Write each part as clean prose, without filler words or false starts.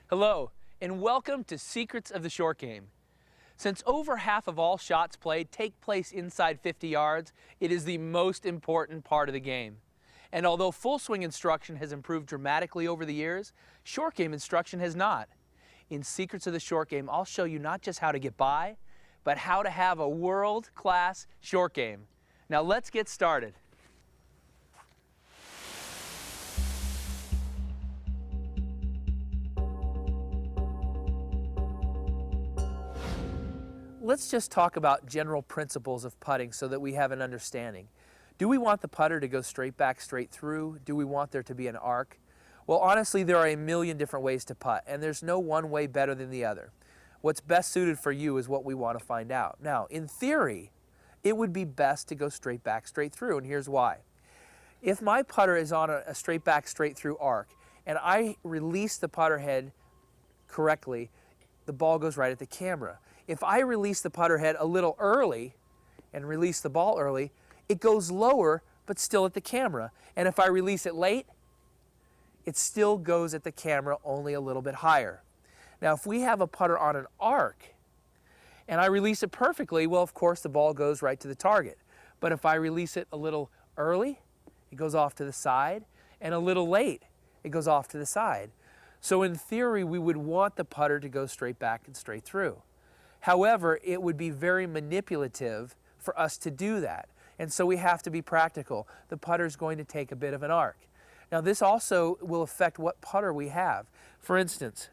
Hello, and welcome to Secrets of the Short Game. Since over half of all shots played take place inside 50 yards, it is the most important part of the game. And although full swing instruction has improved dramatically over the years, short game instruction has not. In Secrets of the Short Game, I'll show you not just how to get by, but how to have a world-class short game. Now let's get started. Let's just talk about general principles of putting so that we have an understanding. Do we want the putter to go straight back, straight through? Do we want there to be an arc? Well, honestly, there are a million different ways to putt, and there's no one way better than the other. What's best suited for you is what we want to find out. Now, in theory, it would be best to go straight back, straight through, and here's why. If my putter is on a straight back, straight through arc, and I release the putter head correctly, the ball goes right at the camera. If I release the putter head a little early and release the ball early, it goes lower but still at the camera. And if I release it late, it still goes at the camera, only a little bit higher. Now if we have a putter on an arc and I release it perfectly, well, of course the ball goes right to the target. But if I release it a little early, it goes off to the side, and a little late, it goes off to the side. So in theory, we would want the putter to go straight back and straight through. However, it would be very manipulative for us to do that. And so we have to be practical. The putter is going to take a bit of an arc. Now this also will affect what putter we have. For instance,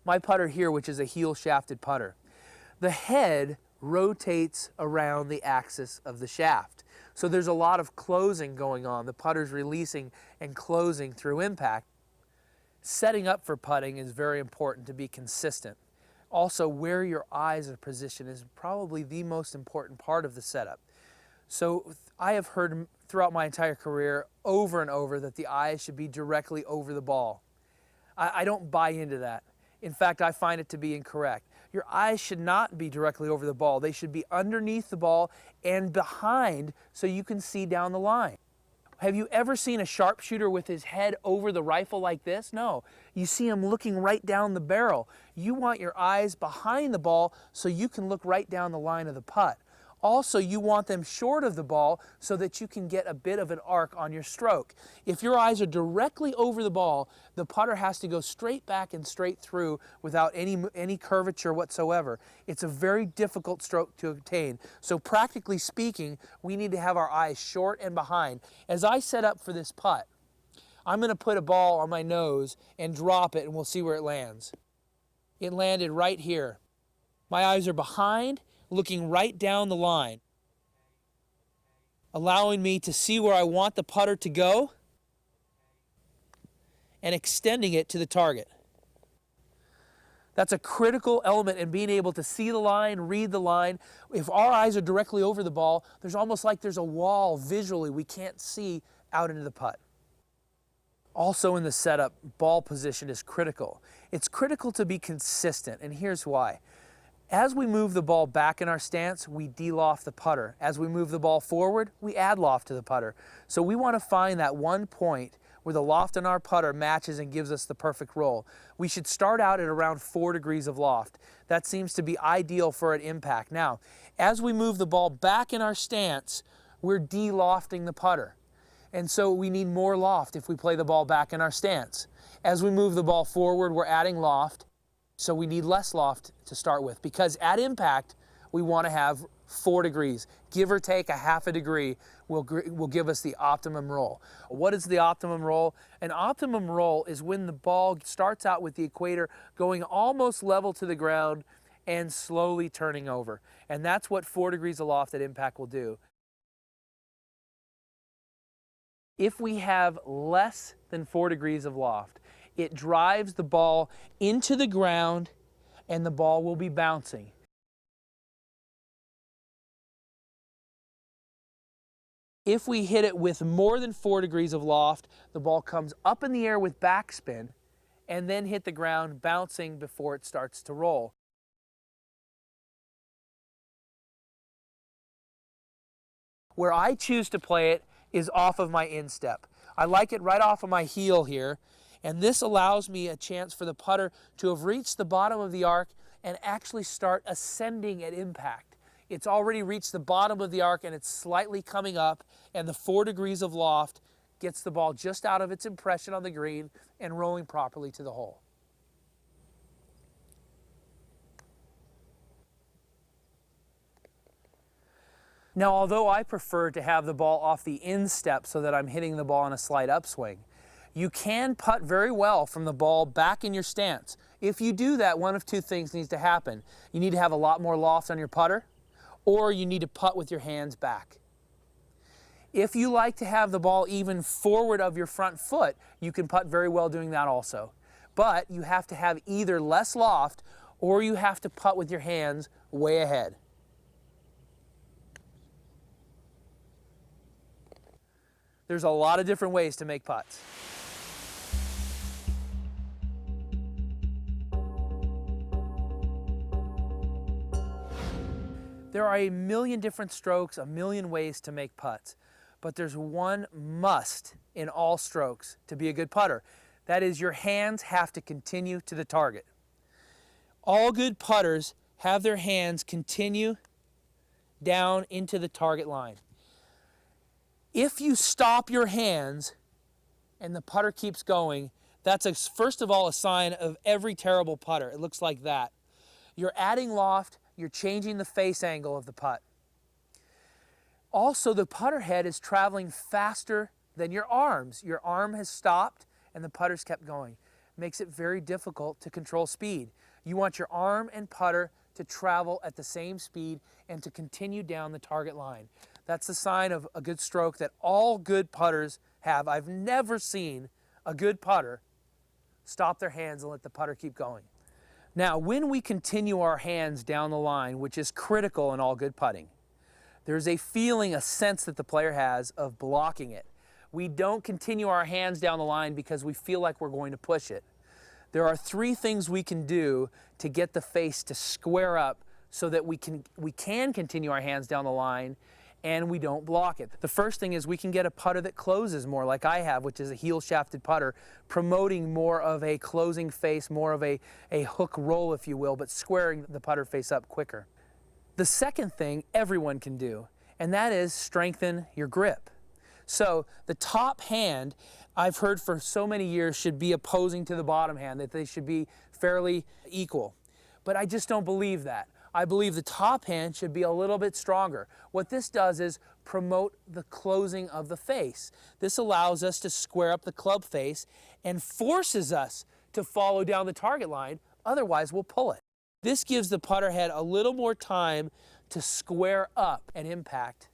my putter here, which is a heel shafted putter, the head rotates around the axis of the shaft. So there's a lot of closing going on. The putter's releasing and closing through impact. Setting up for putting is very important to be consistent. Also, where your eyes are positioned is probably the most important part of the setup. So I have heard throughout my entire career over and over that the eyes should be directly over the ball. I don't buy into that. In fact, I find it to be incorrect. Your eyes should not be directly over the ball. They should be underneath the ball and behind so you can see down the line. Have you ever seen a sharpshooter with his head over the rifle like this? No. You see him looking right down the barrel. You want your eyes behind the ball so you can look right down the line of the putt. Also, you want them short of the ball so that you can get a bit of an arc on your stroke. If your eyes are directly over the ball, the putter has to go straight back and straight through without any curvature whatsoever. It's a very difficult stroke to obtain. So practically speaking, we need to have our eyes short and behind. As I set up for this putt, I'm going to put a ball on my nose and drop it, and we'll see where it lands. It landed right here. My eyes are behind, looking right down the line, allowing me to see where I want the putter to go and extending it to the target. That's a critical element in being able to see the line, read the line. If our eyes are directly over the ball, there's almost like there's a wall visually we can't see out into the putt. Also in the setup, ball position is critical. It's critical to be consistent, and here's why. As we move the ball back in our stance, we de-loft the putter. As we move the ball forward, we add loft to the putter. So we want to find that one point where the loft in our putter matches and gives us the perfect roll. We should start out at around 4 degrees of loft. That seems to be ideal for an impact. Now, as we move the ball back in our stance, we're de-lofting the putter. And so we need more loft if we play the ball back in our stance. As we move the ball forward, we're adding loft. So we need less loft to start with, because at impact, we want to have 4 degrees. Give or take a half a degree will give us the optimum roll. What is the optimum roll? An optimum roll is when the ball starts out with the equator going almost level to the ground and slowly turning over. And that's what 4 degrees of loft at impact will do. If we have less than 4 degrees of loft, it drives the ball into the ground and the ball will be bouncing. If we hit it with more than 4 degrees of loft, the ball comes up in the air with backspin and then hit the ground bouncing before it starts to roll. Where I choose to play it is off of my instep. I like it right off of my heel here, And this allows me a chance for the putter to have reached the bottom of the arc and actually start ascending at impact. It's already reached the bottom of the arc and it's slightly coming up, and the 4 degrees of loft gets the ball just out of its impression on the green and rolling properly to the hole. Now, although I prefer to have the ball off the instep so that I'm hitting the ball on a slight upswing, you can putt very well from the ball back in your stance. If you do that, one of two things needs to happen. You need to have a lot more loft on your putter, or you need to putt with your hands back. If you like to have the ball even forward of your front foot, you can putt very well doing that also. But you have to have either less loft or you have to putt with your hands way ahead. There's a lot of different ways to make putts. There are a million different strokes, a million ways to make putts, but there's one must in all strokes to be a good putter. That is, your hands have to continue to the target. All good putters have their hands continue down into the target line. If you stop your hands and the putter keeps going, that's first of all a sign of every terrible putter. It looks like that. You're adding loft, you're changing the face angle of the putt. Also, the putter head is traveling faster than your arms. Your arm has stopped and the putter's kept going. It makes it very difficult to control speed. You want your arm and putter to travel at the same speed and to continue down the target line. That's the sign of a good stroke that all good putters have. I've never seen a good putter stop their hands and let the putter keep going. Now, when we continue our hands down the line, which is critical in all good putting, there's a feeling, a sense that the player has of blocking it. We don't continue our hands down the line because we feel like we're going to push it. There are 3 things we can do to get the face to square up so that we can continue our hands down the line and we don't block it. The first thing is we can get a putter that closes more, like I have, which is a heel shafted putter, promoting more of a closing face, more of a hook roll, if you will, but squaring the putter face up quicker. The second thing everyone can do, and that is strengthen your grip. So the top hand, I've heard for so many years, should be opposing to the bottom hand, that they should be fairly equal. But I just don't believe that. I believe the top hand should be a little bit stronger. What this does is promote the closing of the face. This allows us to square up the club face and forces us to follow down the target line, otherwise we'll pull it. This gives the putter head a little more time to square up and impact.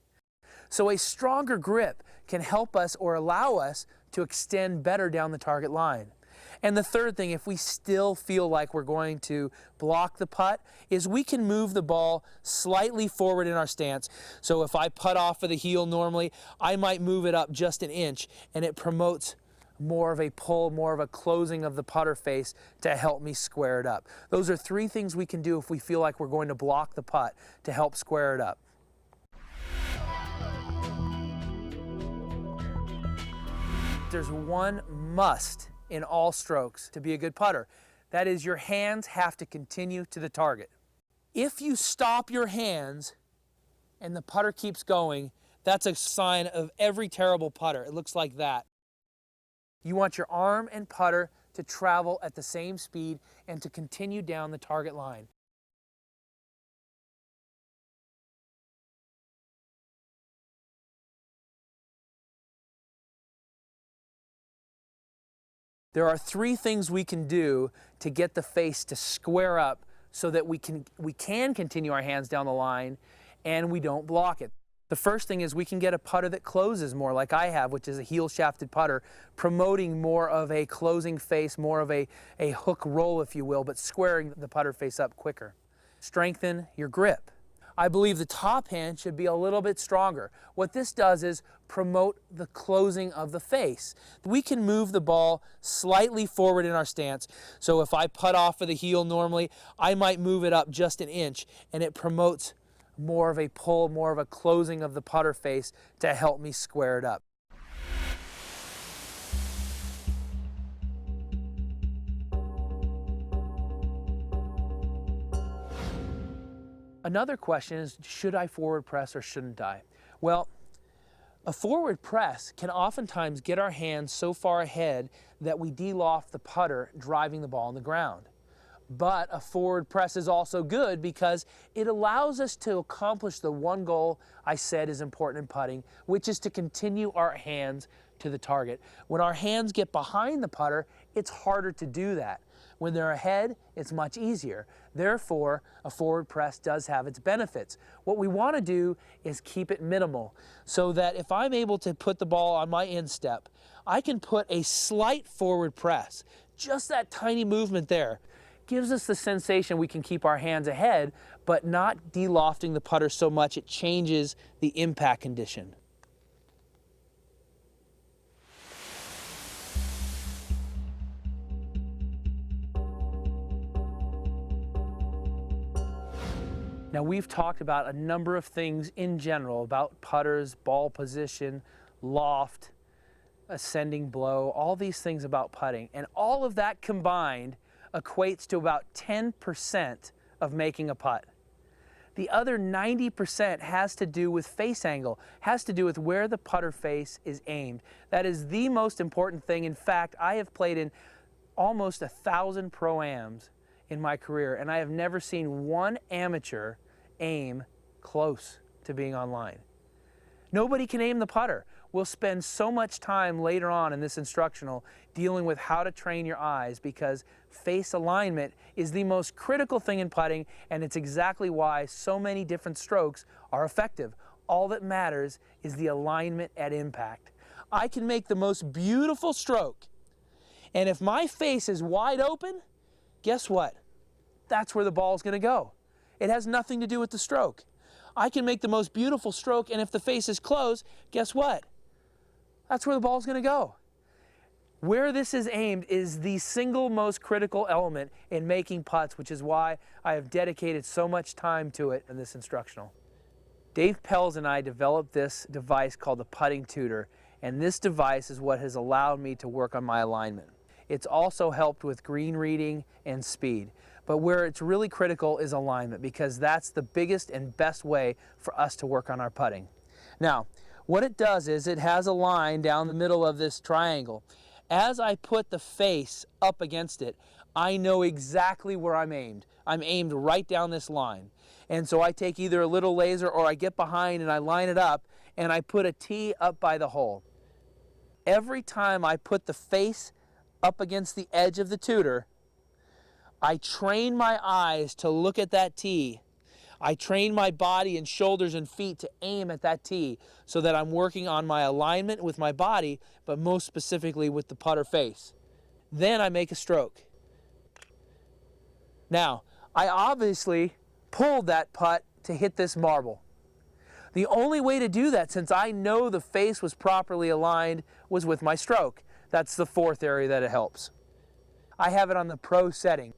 So a stronger grip can help us or allow us to extend better down the target line. And the third thing, if we still feel like we're going to block the putt, is we can move the ball slightly forward in our stance. So if I putt off of the heel normally, I might move it up just an inch, and it promotes more of a pull, more of a closing of the putter face to help me square it up. Those are 3 things we can do if we feel like we're going to block the putt to help square it up. There's one must in all strokes to be a good putter. That is, your hands have to continue to the target. If you stop your hands and the putter keeps going, that's a sign of every terrible putter. It looks like that. You want your arm and putter to travel at the same speed and to continue down the target line. There are 3 things we can do to get the face to square up so that we can continue our hands down the line and we don't block it. The first thing is we can get a putter that closes more, like I have, which is a heel shafted putter, promoting more of a closing face, more of a hook roll, if you will, but squaring the putter face up quicker. Strengthen your grip. I believe the top hand should be a little bit stronger. What this does is promote the closing of the face. We can move the ball slightly forward in our stance. So if I putt off of the heel normally, I might move it up just an inch, and it promotes more of a pull, more of a closing of the putter face to help me square it up. Another question is, should I forward press or shouldn't I? Well, a forward press can oftentimes get our hands so far ahead that we de-loft the putter, driving the ball on the ground. But a forward press is also good because it allows us to accomplish the one goal I said is important in putting, which is to continue our hands to the target. When our hands get behind the putter, it's harder to do that. When they're ahead, it's much easier. Therefore, a forward press does have its benefits. What we want to do is keep it minimal so that if I'm able to put the ball on my instep, I can put a slight forward press. Just that tiny movement there gives us the sensation we can keep our hands ahead, but not de-lofting the putter so much it changes the impact condition. Now, we've talked about a number of things in general about putters, ball position, loft, ascending blow, all these things about putting. And all of that combined equates to about 10% of making a putt. The other 90% has to do with face angle, has to do with where the putter face is aimed. That is the most important thing. In fact, I have played in almost 1,000 pro-ams in my career, and I have never seen one amateur aim close to being online. Nobody can aim the putter. We'll spend so much time later on in this instructional dealing with how to train your eyes, because face alignment is the most critical thing in putting, and it's exactly why so many different strokes are effective. All that matters is the alignment at impact. I can make the most beautiful stroke, and if my face is wide open, guess what? That's where the ball is going to go. It has nothing to do with the stroke. I can make the most beautiful stroke, and if the face is closed, guess what? That's where the ball is going to go. Where this is aimed is the single most critical element in making putts, which is why I have dedicated so much time to it in this instructional. Dave Pelz and I developed this device called the Putting Tutor, and this device is what has allowed me to work on my alignment. It's also helped with green reading and speed. But where it's really critical is alignment, because that's the biggest and best way for us to work on our putting. Now, what it does is it has a line down the middle of this triangle. As I put the face up against it, I know exactly where I'm aimed. I'm aimed right down this line. And so I take either a little laser or I get behind and I line it up and I put a tee up by the hole. Every time I put the face up against the edge of the tutor, I train my eyes to look at that tee. I train my body and shoulders and feet to aim at that tee so that I'm working on my alignment with my body, but most specifically with the putter face. Then I make a stroke. Now, I obviously pulled that putt to hit this marble. The only way to do that, since I know the face was properly aligned, was with my stroke. That's the fourth area that it helps. I have it on the pro setting.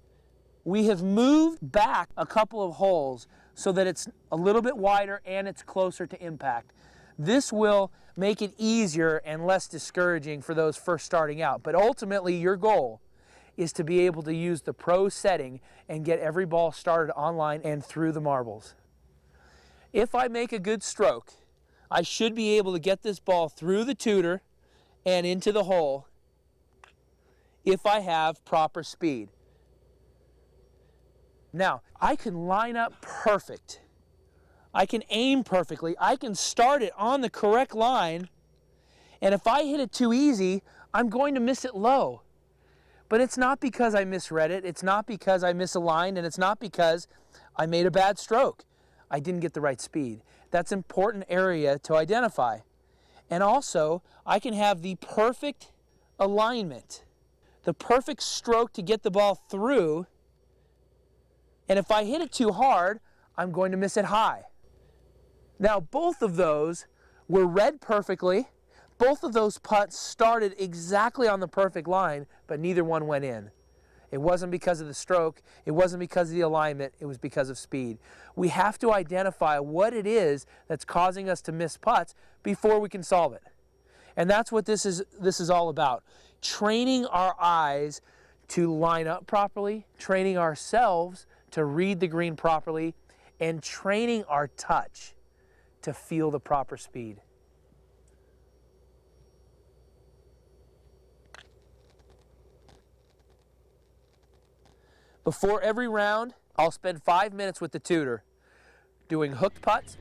We have moved back a couple of holes so that it's a little bit wider and it's closer to impact. This will make it easier and less discouraging for those first starting out. But ultimately, your goal is to be able to use the pro setting and get every ball started online and through the marbles. If I make a good stroke, I should be able to get this ball through the tutor and into the hole if I have proper speed. Now, I can line up perfect. I can aim perfectly. I can start it on the correct line. And if I hit it too easy, I'm going to miss it low. But it's not because I misread it. It's not because I misaligned. And it's not because I made a bad stroke. I didn't get the right speed. That's an important area to identify. And also, I can have the perfect alignment, the perfect stroke to get the ball through. And if I hit it too hard, I'm going to miss it high. Now, both of those were read perfectly. Both of those putts started exactly on the perfect line, but neither one went in. It wasn't because of the stroke. It wasn't because of the alignment. It was because of speed. We have to identify what it is that's causing us to miss putts before we can solve it. And that's what this is all about. Training our eyes to line up properly, training ourselves to read the green properly, and training our touch to feel the proper speed. Before every round, I'll spend 5 minutes with the tutor doing hooked putts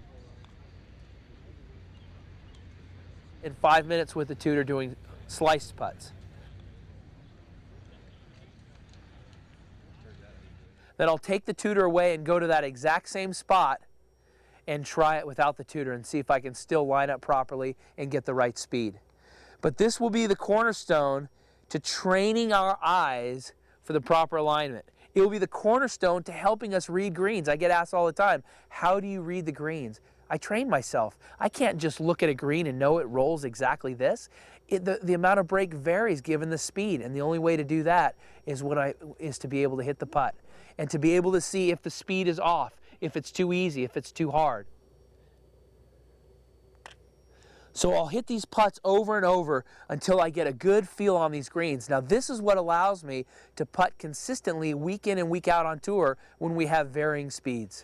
and 5 minutes with the tutor doing sliced putts. Then I'll take the tutor away and go to that exact same spot and try it without the tutor and see if I can still line up properly and get the right speed. But this will be the cornerstone to training our eyes for the proper alignment. It will be the cornerstone to helping us read greens. I get asked all the time, how do you read the greens? I train myself. I can't just look at a green and know it rolls exactly this. The amount of break varies given the speed, and the only way to do that is to be able to hit the putt and to be able to see if the speed is off, if it's too easy, if it's too hard. So I'll hit these putts over and over until I get a good feel on these greens. Now this is what allows me to putt consistently week in and week out on tour when we have varying speeds.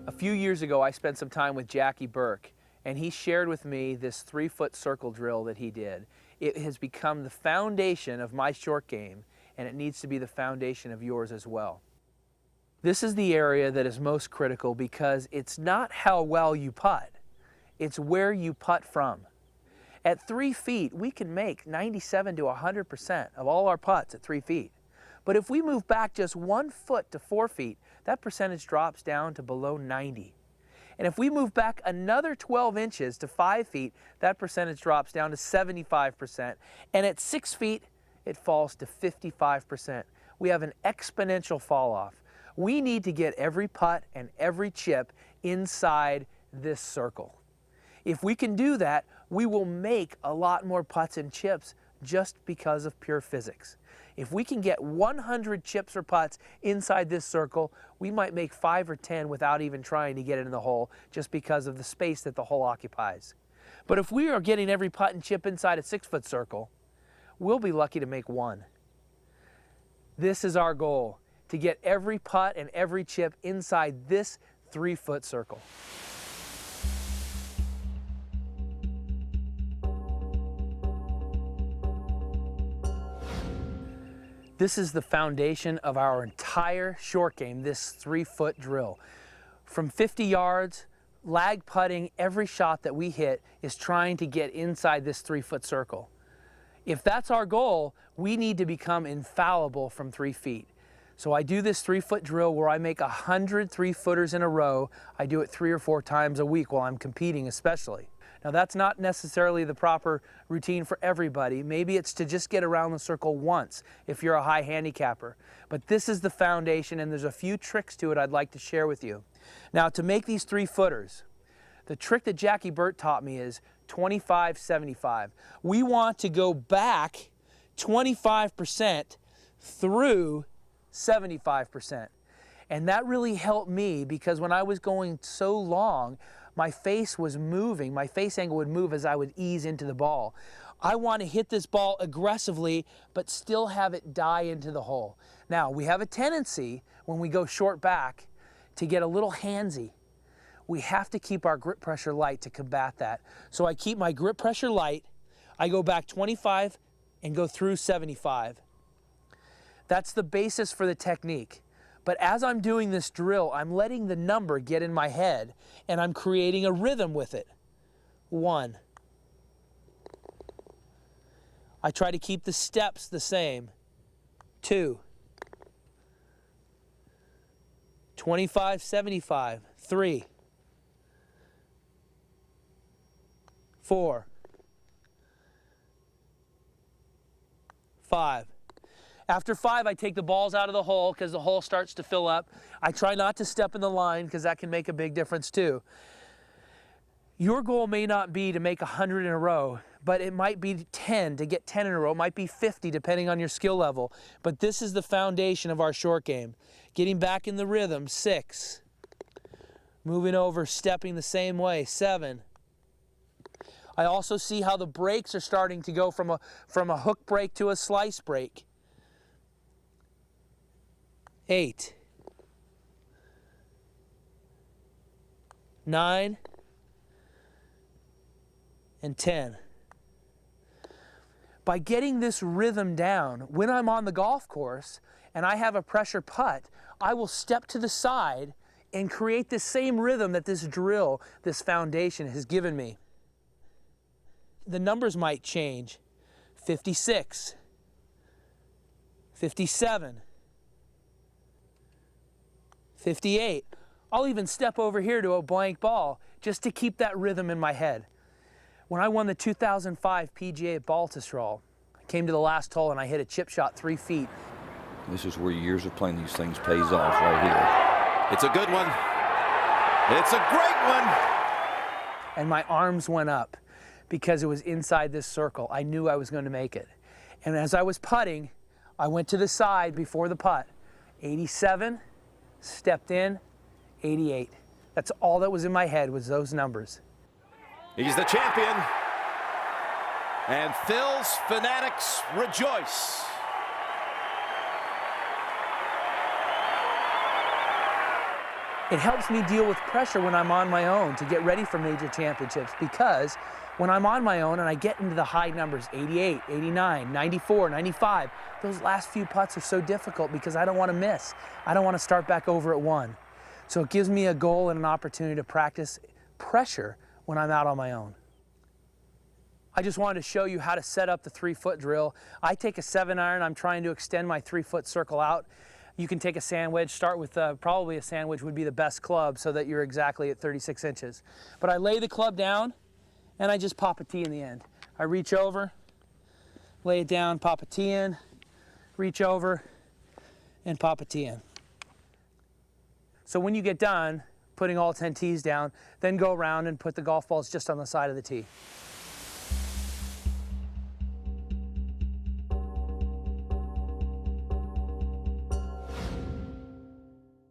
A few years ago I spent some time with Jackie Burke, and he shared with me this 3-foot circle drill that he did. It has become the foundation of my short game, and it needs to be the foundation of yours as well. This is the area that is most critical because it's not how well you putt, it's where you putt from. At 3 feet, we can make 97 to 100% of all our putts at 3 feet. But if we move back just 1 foot to 4 feet, that percentage drops down to below 90. And if we move back another 12 inches to 5 feet, that percentage drops down to 75%. And at 6 feet, it falls to 55%. We have an exponential fall off. We need to get every putt and every chip inside this circle. If we can do that, we will make a lot more putts and chips just because of pure physics. If we can get 100 chips or putts inside this circle, we might make 5 or 10 without even trying to get it in the hole just because of the space that the hole occupies. But if we are getting every putt and chip inside a 6-foot circle, we'll be lucky to make 1. This is our goal, to get every putt and every chip inside this 3-foot circle. This is the foundation of our entire short game, this 3-foot drill. From 50 yards, lag putting, every shot that we hit is trying to get inside this 3-foot circle. If that's our goal, we need to become infallible from 3 feet. So I do this 3-foot drill where I make 100 3-footers in a row. I do it 3 or 4 times a week while I'm competing especially. Now that's not necessarily the proper routine for everybody. Maybe it's to just get around the circle once if you're a high handicapper. But this is the foundation, and there's a few tricks to it I'd like to share with you. Now to make these 3-footers, the trick that Jackie Burt taught me is 25-75. We want to go back 25% through 75%. And that really helped me because when I was going so long, my face was moving. My face angle would move as I would ease into the ball. I want to hit this ball aggressively, but still have it die into the hole. Now, we have a tendency when we go short back to get a little handsy. We have to keep our grip pressure light to combat that. So I keep my grip pressure light. I go back 25 and go through 75. That's the basis for the technique. But as I'm doing this drill, I'm letting the number get in my head, and I'm creating a rhythm with it. 1. I try to keep the steps the same. 2. 25-75. 3. 4. 5. After 5, I take the balls out of the hole because the hole starts to fill up. I try not to step in the line because that can make a big difference too. Your goal may not be to make 100 in a row, but it might be 10, to get 10 in a row. It might be 50 depending on your skill level. But this is the foundation of our short game. Getting back in the rhythm, 6. Moving over, stepping the same way, 7. I also see how the breaks are starting to go from a hook break to a slice break. 8, 9, and 10. By getting this rhythm down, when I'm on the golf course and I have a pressure putt, I will step to the side and create the same rhythm that this drill, this foundation has given me. The numbers might change. 56, 57, 58. I'll even step over here to a blank ball just to keep that rhythm in my head. When I won the 2005 PGA at Baltusrol, I came to the last hole and I hit a chip shot 3 feet. This is where years of playing these things pays off right here. It's a good one. It's a great one. And my arms went up because it was inside this circle. I knew I was going to make it. And as I was putting, I went to the side before the putt. 87, stepped in, 88. That's all that was in my head, was those numbers. He's the champion. And Phil's fanatics rejoice. It helps me deal with pressure when I'm on my own to get ready for major championships, because when I'm on my own and I get into the high numbers, 88, 89, 94, 95, those last few putts are so difficult because I don't want to miss. I don't want to start back over at 1. So it gives me a goal and an opportunity to practice pressure when I'm out on my own. I just wanted to show you how to set up the 3-foot drill. I take a 7-iron. I'm trying to extend my 3-foot circle out. You can take a sand wedge. Start with probably a sand wedge would be the best club so that you're exactly at 36 inches. But I lay the club down and I just pop a tee in the end. I reach over, lay it down, pop a tee in, reach over, and pop a tee in. So when you get done putting all 10 tees down, then go around and put the golf balls just on the side of the tee.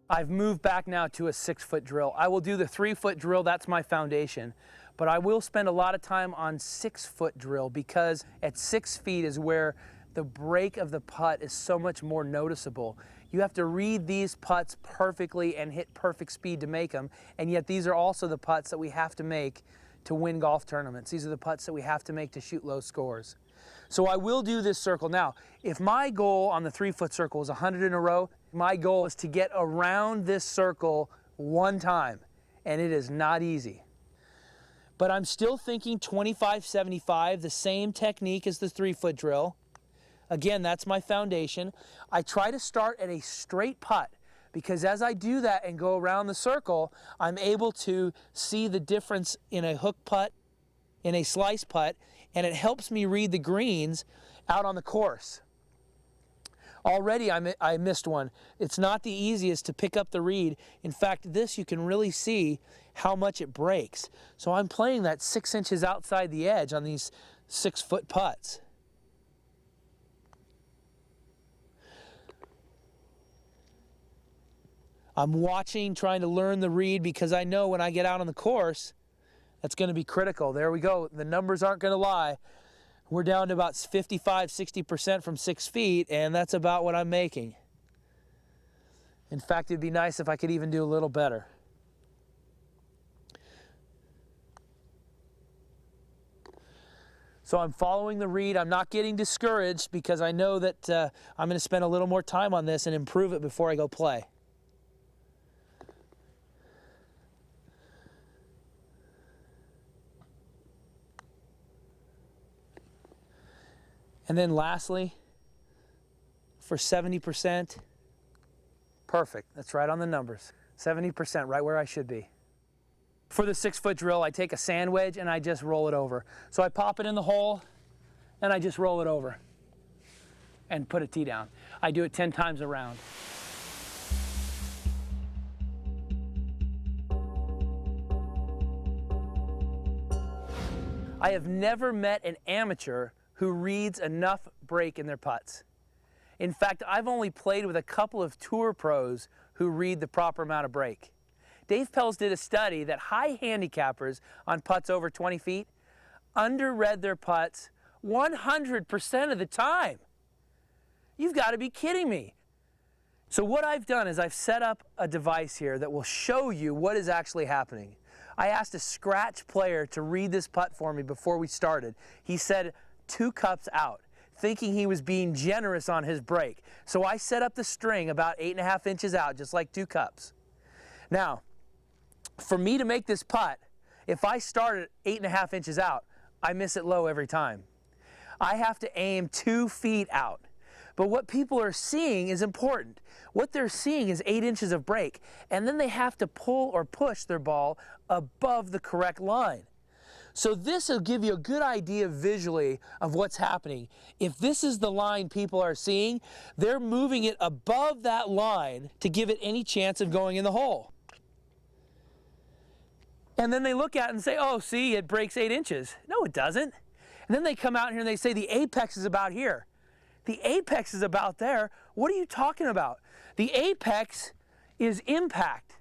I've moved back now to a 6-foot drill. I will do the 3-foot drill, that's my foundation. But I will spend a lot of time on 6-foot drill because at 6 feet is where the break of the putt is so much more noticeable. You have to read these putts perfectly and hit perfect speed to make them, and yet these are also the putts that we have to make to win golf tournaments. These are the putts that we have to make to shoot low scores. So I will do this circle. Now, if my goal on the 3-foot circle is 100 in a row, my goal is to get around this circle 1 time, and it is not easy. But I'm still thinking 25-75, the same technique as the 3-foot drill. Again, that's my foundation. I try to start at a straight putt because as I do that and go around the circle, I'm able to see the difference in a hook putt, in a slice putt, and it helps me read the greens out on the course. Already I missed one. It's not the easiest to pick up the read. In fact, this you can really see how much it breaks. So I'm playing that 6 inches outside the edge on these 6-foot putts. I'm watching, trying to learn the read because I know when I get out on the course, that's going to be critical. There we go. The numbers aren't going to lie. We're down to about 55-60% from 6 feet, and that's about what I'm making. In fact, it'd be nice if I could even do a little better. So I'm following the read. I'm not getting discouraged because I know that I'm going to spend a little more time on this and improve it before I go play. And then lastly, for 70%, perfect. That's right on the numbers. 70%, right where I should be. For the 6-foot drill, I take a sand wedge and I just roll it over. So I pop it in the hole and I just roll it over and put a tee down. I do it 10 times around. I have never met an amateur who reads enough break in their putts. In fact, I've only played with a couple of tour pros who read the proper amount of break. Dave Pelz did a study that high handicappers on putts over 20 feet underread their putts 100% of the time. You've got to be kidding me. So what I've done is I've set up a device here that will show you what is actually happening. I asked a scratch player to read this putt for me before we started. He said 2 cups out, thinking he was being generous on his break. So I set up the string about 8.5 inches out, just like 2 cups. Now, for me to make this putt, if I start at 8.5 inches out, I miss it low every time. I have to aim 2 feet out. But what people are seeing is important. What they're seeing is 8 inches of break, and then they have to pull or push their ball above the correct line. So this will give you a good idea visually of what's happening. If this is the line people are seeing, they're moving it above that line to give it any chance of going in the hole. And then they look at it and say, oh, see, it breaks 8 inches. No, it doesn't. And then they come out here and they say the apex is about here. The apex is about there. What are you talking about? The apex is impact.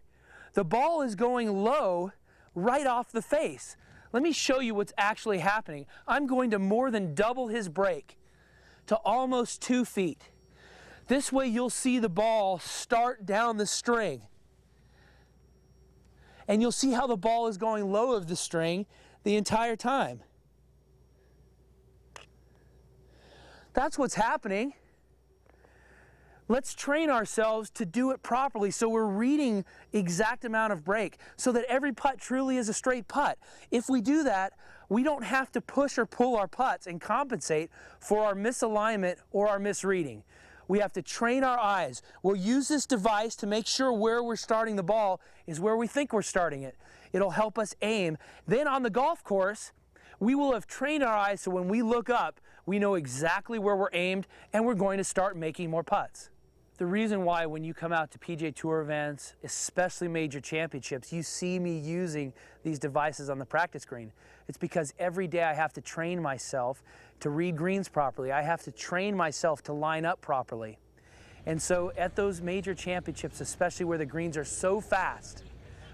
The ball is going low right off the face. Let me show you what's actually happening. I'm going to more than double his break to almost 2 feet. This way you'll see the ball start down the string. And you'll see how the ball is going low of the string the entire time. That's what's happening. Let's train ourselves to do it properly so we're reading exact amount of break so that every putt truly is a straight putt. If we do that, we don't have to push or pull our putts and compensate for our misalignment or our misreading. We have to train our eyes. We'll use this device to make sure where we're starting the ball is where we think we're starting it. It'll help us aim. Then on the golf course, we will have trained our eyes so when we look up, we know exactly where we're aimed and we're going to start making more putts. The reason why when you come out to PGA Tour events, especially major championships, you see me using these devices on the practice green, it's because every day I have to train myself to read greens properly. I have to train myself to line up properly. And so at those major championships, especially where the greens are so fast,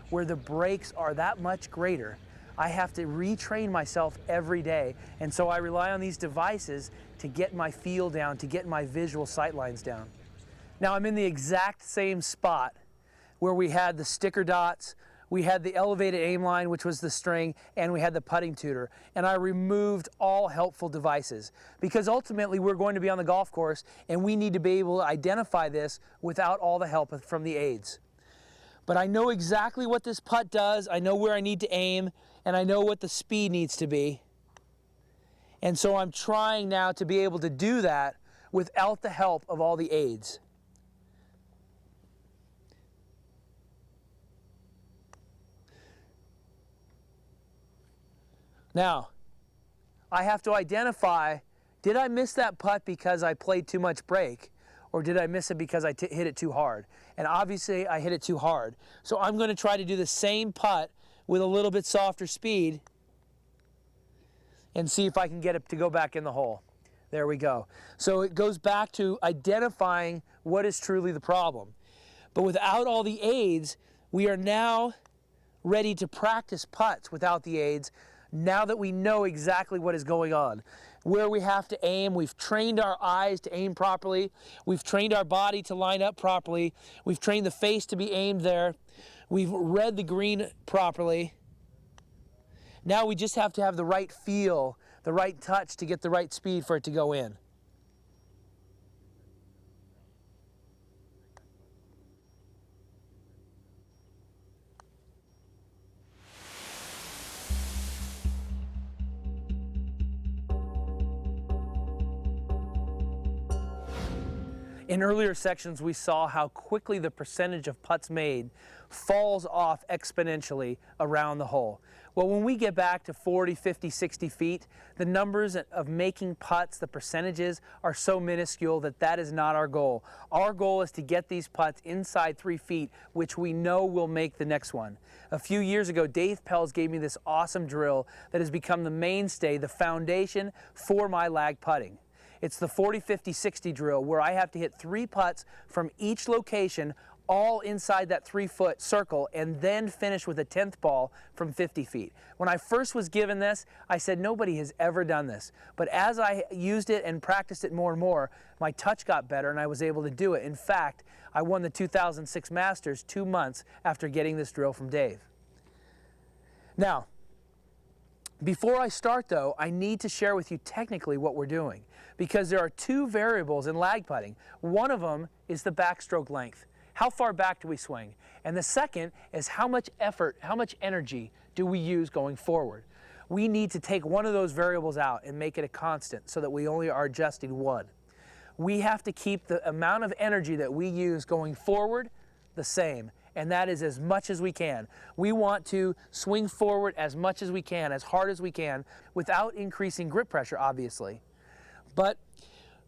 where the breaks are that much greater, I have to retrain myself every day. And so I rely on these devices to get my feel down, to get my visual sight lines down. Now I'm in the exact same spot where we had the sticker dots, we had the elevated aim line, which was the string, and we had the putting tutor. And I removed all helpful devices because ultimately we're going to be on the golf course and we need to be able to identify this without all the help from the aids. But I know exactly what this putt does, I know where I need to aim, and I know what the speed needs to be. And so I'm trying now to be able to do that without the help of all the aids. Now, I have to identify, did I miss that putt because I played too much break? Or did I miss it because I hit it too hard? And obviously I hit it too hard. So I'm going to try to do the same putt with a little bit softer speed and see if I can get it to go back in the hole. There we go. So it goes back to identifying what is truly the problem. But without all the aids, we are now ready to practice putts without the aids now that we know exactly what is going on. Where we have to aim, we've trained our eyes to aim properly, we've trained our body to line up properly, we've trained the face to be aimed there, we've read the green properly. Now we just have to have the right feel, the right touch to get the right speed for it to go in. In earlier sections, we saw how quickly the percentage of putts made falls off exponentially around the hole. Well, when we get back to 40, 50, 60 feet, the numbers of making putts, the percentages, are so minuscule that that is not our goal. Our goal is to get these putts inside 3 feet, which we know will make the next one. A few years ago, Dave Pells gave me this awesome drill that has become the mainstay, the foundation for my lag putting. It's the 40, 50, 60 drill where I have to hit 3 putts from each location all inside that 3-foot circle, and then finish with a 10th ball from 50 feet. When I first was given this, I said nobody has ever done this. But as I used it and practiced it more and more, my touch got better and I was able to do it. In fact, I won the 2006 Masters 2 months after getting this drill from Dave. Now, before I start though, I need to share with you technically what we're doing, because there are 2 variables in lag putting. One of them is the backstroke length. How far back do we swing? And the second is how much effort, how much energy do we use going forward? We need to take one of those variables out and make it a constant so that we only are adjusting one. We have to keep the amount of energy that we use going forward the same, and that is as much as we can. We want to swing forward as much as we can, as hard as we can, without increasing grip pressure, obviously. But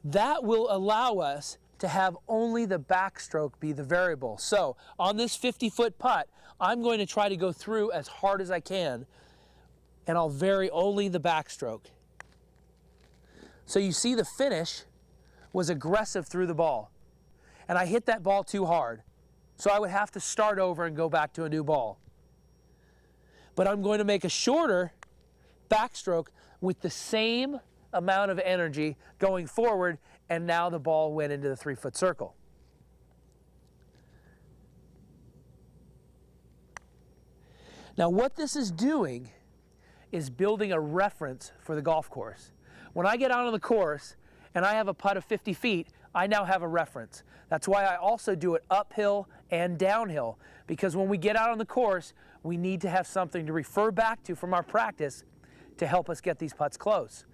that will allow us to have only the backstroke be the variable. So on this 50-foot putt, I'm going to try to go through as hard as I can, and I'll vary only the backstroke. So you see the finish was aggressive through the ball, and I hit that ball too hard. So I would have to start over and go back to a new ball. But I'm going to make a shorter backstroke with the same amount of energy going forward, and now the ball went into the 3-foot circle. Now what this is doing is building a reference for the golf course. When I get out on the course and I have a putt of 50 feet, I now have a reference. That's why I also do it uphill and downhill, because when we get out on the course, we need to have something to refer back to from our practice to help us get these putts close.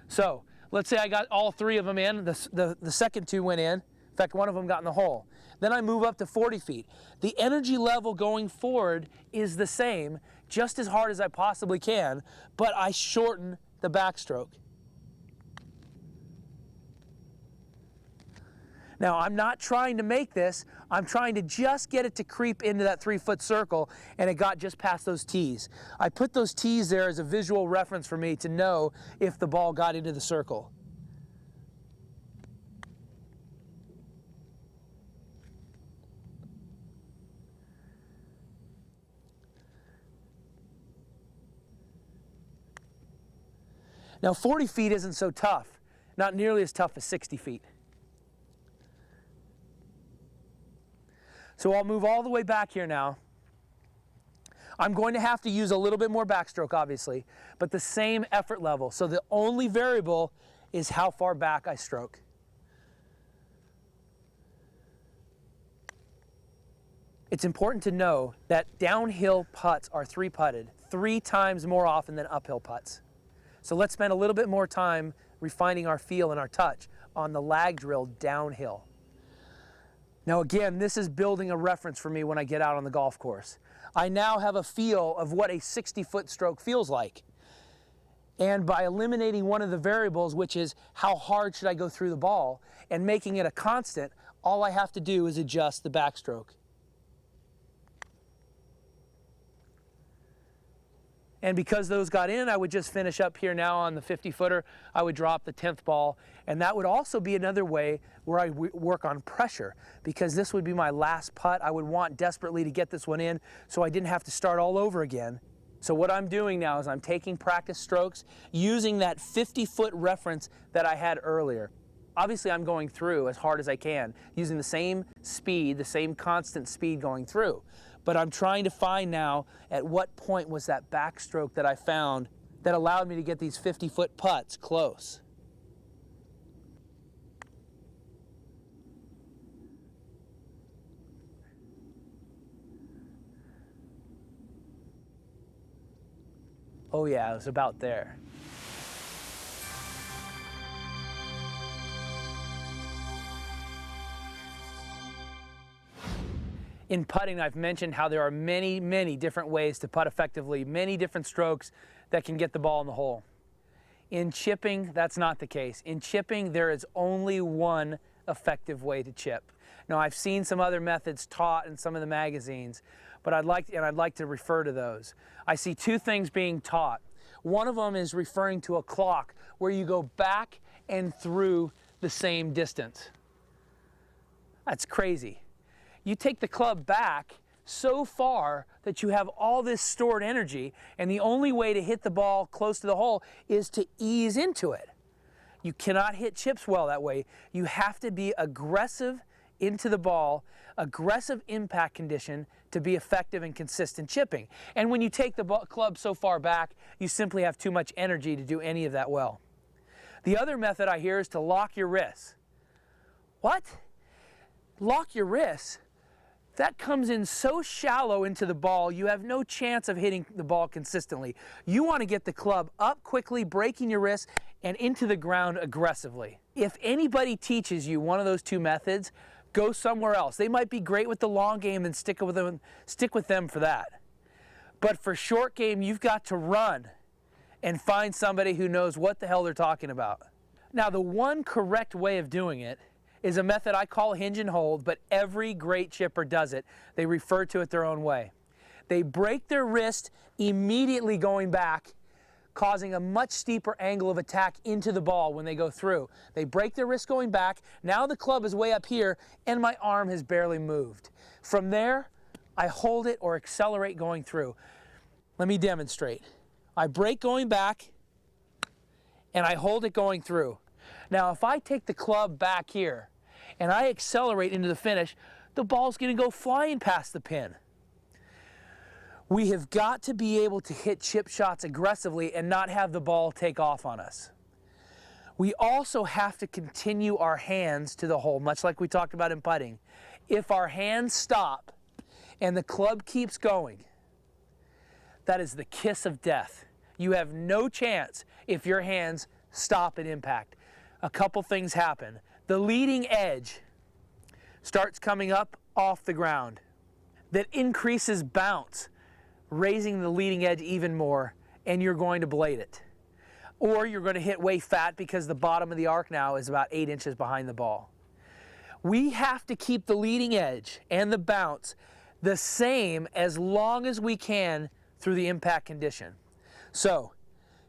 So let's say I got all 3 of them in, the second 2 went in. In fact, one of them got in the hole. Then I move up to 40 feet. The energy level going forward is the same, just as hard as I possibly can, but I shorten the backstroke. Now, I'm not trying to make this, I'm trying to just get it to creep into that 3-foot circle, and it got just past those tees. I put those tees there as a visual reference for me to know if the ball got into the circle. Now, 40 feet isn't so tough, not nearly as tough as 60 feet. So I'll move all the way back here now. I'm going to have to use a little bit more backstroke, obviously, but the same effort level. So the only variable is how far back I stroke. It's important to know that downhill putts are 3-putted 3 times more often than uphill putts. So let's spend a little bit more time refining our feel and our touch on the lag drill downhill. Now again, this is building a reference for me when I get out on the golf course. I now have a feel of what a 60-foot stroke feels like. And by eliminating one of the variables, which is how hard should I go through the ball, and making it a constant, all I have to do is adjust the backstroke. And because those got in, I would just finish up here now on the 50-footer. I would drop the 10th ball. And that would also be another way where I work on pressure, because this would be my last putt. I would want desperately to get this one in so I didn't have to start all over again. So what I'm doing now is I'm taking practice strokes using that 50-foot reference that I had earlier. Obviously, I'm going through as hard as I can, using the same speed, the same constant speed going through. But I'm trying to find now at what point was that backstroke that I found that allowed me to get these 50-foot putts close. Oh yeah, it was about there. In putting, I've mentioned how there are many, many different ways to putt effectively, many different strokes that can get the ball in the hole. In chipping, that's not the case. In chipping, there is only one effective way to chip. Now, I've seen some other methods taught in some of the magazines, but I'd like to refer to those. I see 2 things being taught. One of them is referring to a clock where you go back and through the same distance. That's crazy. you take the club back so far that you have all this stored energy, and the only way to hit the ball close to the hole is to ease into it. You cannot hit chips well that way. You have to be aggressive into the ball, aggressive impact condition to be effective and consistent chipping. And when you take the club so far back, you simply have too much energy to do any of that well. The other method I hear is to lock your wrists. What? Lock your wrists? That comes in so shallow into the ball, you have no chance of hitting the ball consistently. You want to get the club up quickly, breaking your wrist, and into the ground aggressively. If anybody teaches you one of those two methods, go somewhere else. They might be great with the long game and stick with them for that. But for short game, you've got to run and find somebody who knows what the hell they're talking about. Now, the one correct way of doing it is a method I call hinge and hold, but every great chipper does it. They refer to it their own way. They break their wrist immediately going back, causing a much steeper angle of attack into the ball when they go through. They break their wrist going back. Now the club is way up here and my arm has barely moved. From there, I hold it or accelerate going through. Let me demonstrate. I break going back and I hold it going through. Now if I take the club back here and I accelerate into the finish, the ball's going to go flying past the pin. We have got to be able to hit chip shots aggressively and not have the ball take off on us. We also have to continue our hands to the hole, much like we talked about in putting. If our hands stop and the club keeps going, that is the kiss of death. You have no chance if your hands stop at impact. A couple things happen. The leading edge starts coming up off the ground. That increases bounce, raising the leading edge even more, and you're going to blade it. Or you're going to hit way fat because the bottom of the arc now is about 8 inches behind the ball. We have to keep the leading edge and the bounce the same as long as we can through the impact condition. So,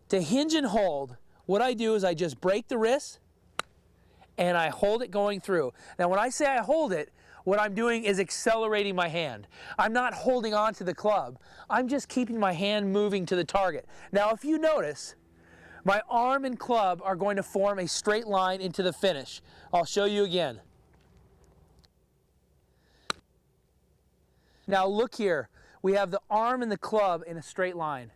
to hinge and hold, what I do is I just break the wrist and I hold it going through. Now when I say I hold it, what I'm doing is accelerating my hand. I'm not holding on to the club. I'm just keeping my hand moving to the target. Now if you notice, my arm and club are going to form a straight line into the finish. I'll show you again. Now look here. We have the arm and the club in a straight line.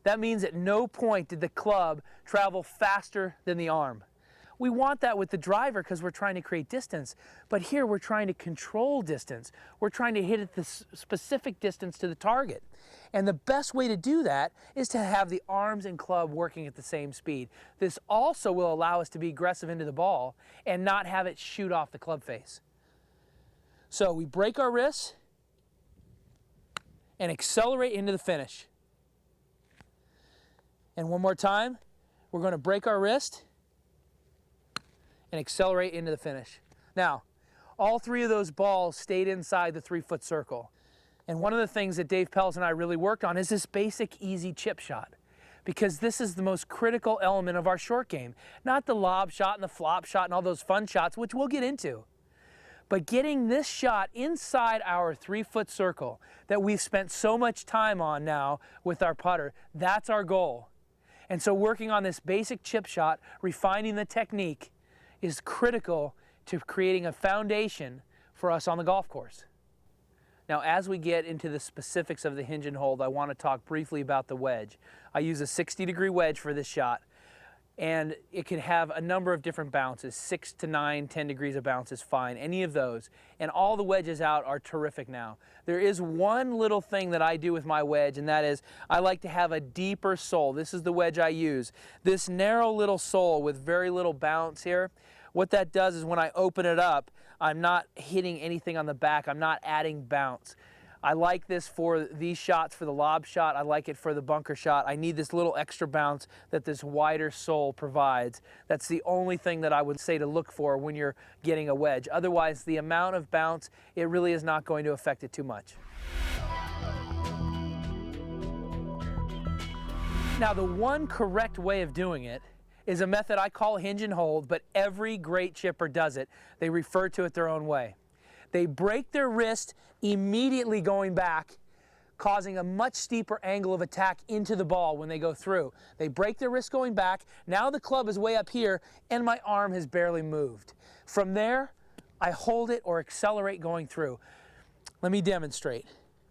That means at no point did the club travel faster than the arm. We want that with the driver because we're trying to create distance, but here we're trying to control distance. We're trying to hit at the specific distance to the target. And the best way to do that is to have the arms and club working at the same speed. This also will allow us to be aggressive into the ball and not have it shoot off the club face. So we break our wrists and accelerate into the finish. And one more time, we're going to break our wrist and accelerate into the finish. Now, all three of those balls stayed inside the 3-foot circle. And one of the things that Dave Pelz and I really worked on is this basic easy chip shot, because this is the most critical element of our short game. Not the lob shot and the flop shot and all those fun shots, which we'll get into. But getting this shot inside our 3-foot circle that we've spent so much time on now with our putter, that's our goal. And so working on this basic chip shot, refining the technique, is critical to creating a foundation for us on the golf course. Now, as we get into the specifics of the hinge and hold, I want to talk briefly about the wedge. I use a 60-degree wedge for this shot, and it can have a number of different bounces. 6 to 9, 10 degrees of bounce is fine, any of those. And all the wedges out are terrific now. There is one little thing that I do with my wedge, and that is I like to have a deeper sole. This is the wedge I use. This narrow little sole with very little bounce here, what that does is when I open it up, I'm not hitting anything on the back. I'm not adding bounce. I like this for these shots, for the lob shot. I like it for the bunker shot. I need this little extra bounce that this wider sole provides. That's the only thing that I would say to look for when you're getting a wedge. Otherwise, the amount of bounce, it really is not going to affect it too much. Now, the one correct way of doing it is a method I call hinge and hold, but every great chipper does it. They refer to it their own way. They break their wrist immediately going back, causing a much steeper angle of attack into the ball when they go through. They break their wrist going back. Now the club is way up here and my arm has barely moved. From there, I hold it or accelerate going through. Let me demonstrate.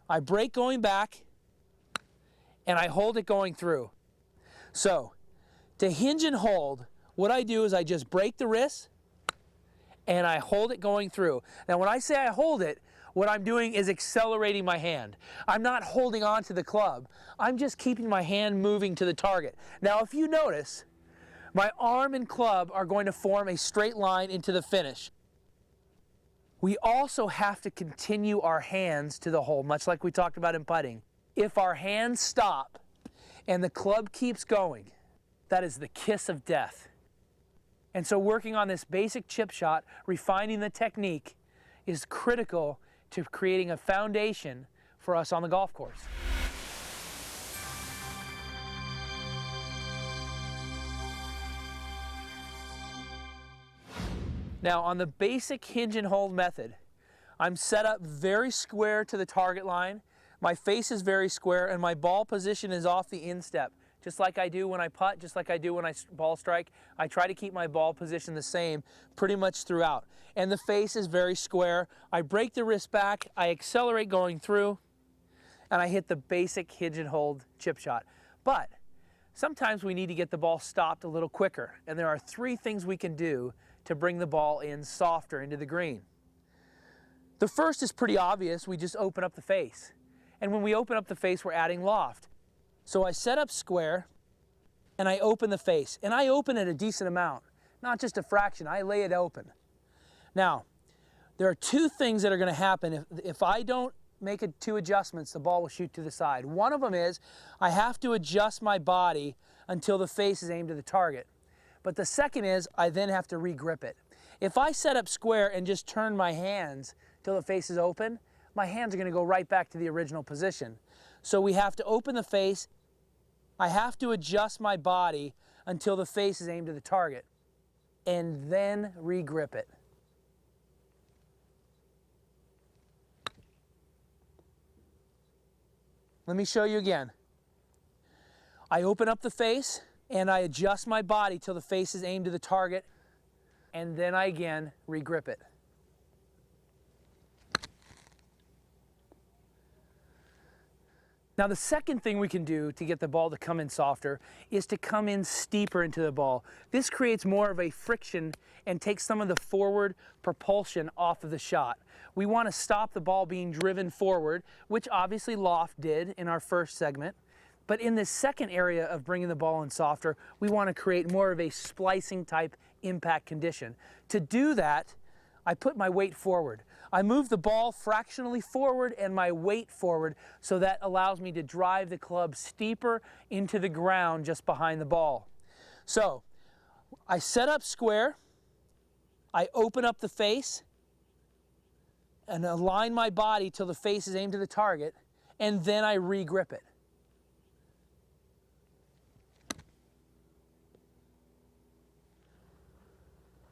I break going back and I hold it going through. So, to hinge and hold, what I do is I just break the wrist and I hold it going through. Now when I say I hold it, what I'm doing is accelerating my hand. I'm not holding on to the club. I'm just keeping my hand moving to the target. Now if you notice, my arm and club are going to form a straight line into the finish. We also have to continue our hands to the hole, much like we talked about in putting. If our hands stop and the club keeps going, that is the kiss of death. And so working on this basic chip shot, refining the technique, is critical to creating a foundation for us on the golf course. Now on the basic hinge and hold method, I'm set up very square to the target line, my face is very square, and my ball position is off the instep. Just like I do when I putt, just like I do when I ball strike, I try to keep my ball position the same pretty much throughout. And the face is very square. I break the wrist back, I accelerate going through, and I hit the basic hinge and hold chip shot. But sometimes we need to get the ball stopped a little quicker, and there are 3 things we can do to bring the ball in softer into the green. The first is pretty obvious, we just open up the face. And when we open up the face, we're adding loft. So I set up square and I open the face, and I open it a decent amount, not just a fraction, I lay it open. Now, there are 2 things that are going to happen if I don't make 2 adjustments, the ball will shoot to the side. One of them is I have to adjust my body until the face is aimed to the target. But the second is I then have to re-grip it. If I set up square and just turn my hands till the face is open, my hands are going to go right back to the original position. So we have to open the face. I have to adjust my body until the face is aimed to the target and then re-grip it. Let me show you again. I open up the face and I adjust my body till the face is aimed to the target, and then I again re-grip it. Now the second thing we can do to get the ball to come in softer is to come in steeper into the ball. This creates more of a friction and takes some of the forward propulsion off of the shot. We want to stop the ball being driven forward, which obviously loft did in our first segment. But in this second area of bringing the ball in softer, we want to create more of a splicing type impact condition. To do that, I put my weight forward. I move the ball fractionally forward and my weight forward, so that allows me to drive the club steeper into the ground just behind the ball. So I set up square, I open up the face and align my body till the face is aimed to the target, and then I re-grip it.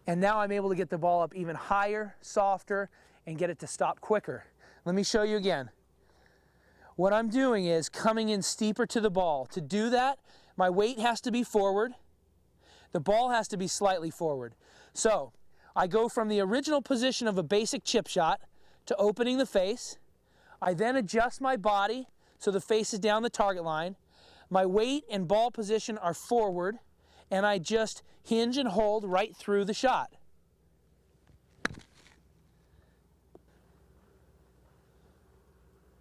And now I'm able to get the ball up even higher, softer, and get it to stop quicker. Let me show you again. What I'm doing is coming in steeper to the ball. To do that, my weight has to be forward. The ball has to be slightly forward. So I go from the original position of a basic chip shot to opening the face. I then adjust my body so the face is down the target line. My weight and ball position are forward, and I just hinge and hold right through the shot.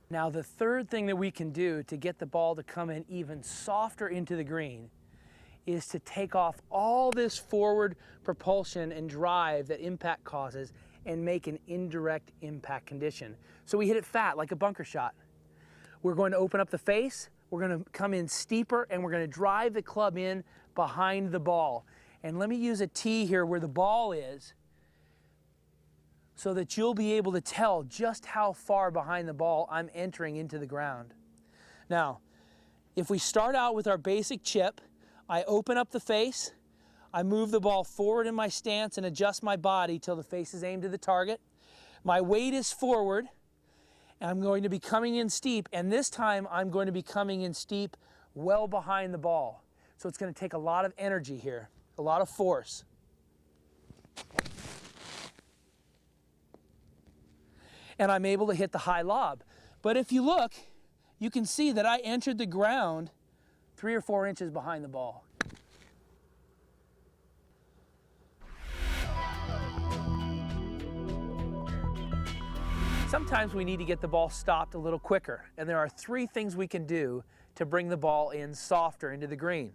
Now the third thing that we can do to get the ball to come in even softer into the green is to take off all this forward propulsion and drive that impact causes and make an indirect impact condition. So we hit it fat like a bunker shot. We're going to open up the face, we're going to come in steeper, and we're going to drive the club in behind the ball. And let me use a tee here where the ball is, so that you'll be able to tell just how far behind the ball I'm entering into the ground. Now, if we start out with our basic chip, I open up the face, I move the ball forward in my stance and adjust my body till the face is aimed to the target. My weight is forward, and I'm going to be coming in steep, and this time I'm going to be coming in steep well behind the ball. So it's going to take a lot of energy here, a lot of force. And I'm able to hit the high lob. But if you look, you can see that I entered the ground 3 or 4 inches behind the ball. Sometimes we need to get the ball stopped a little quicker, and there are 3 things we can do to bring the ball in softer into the green.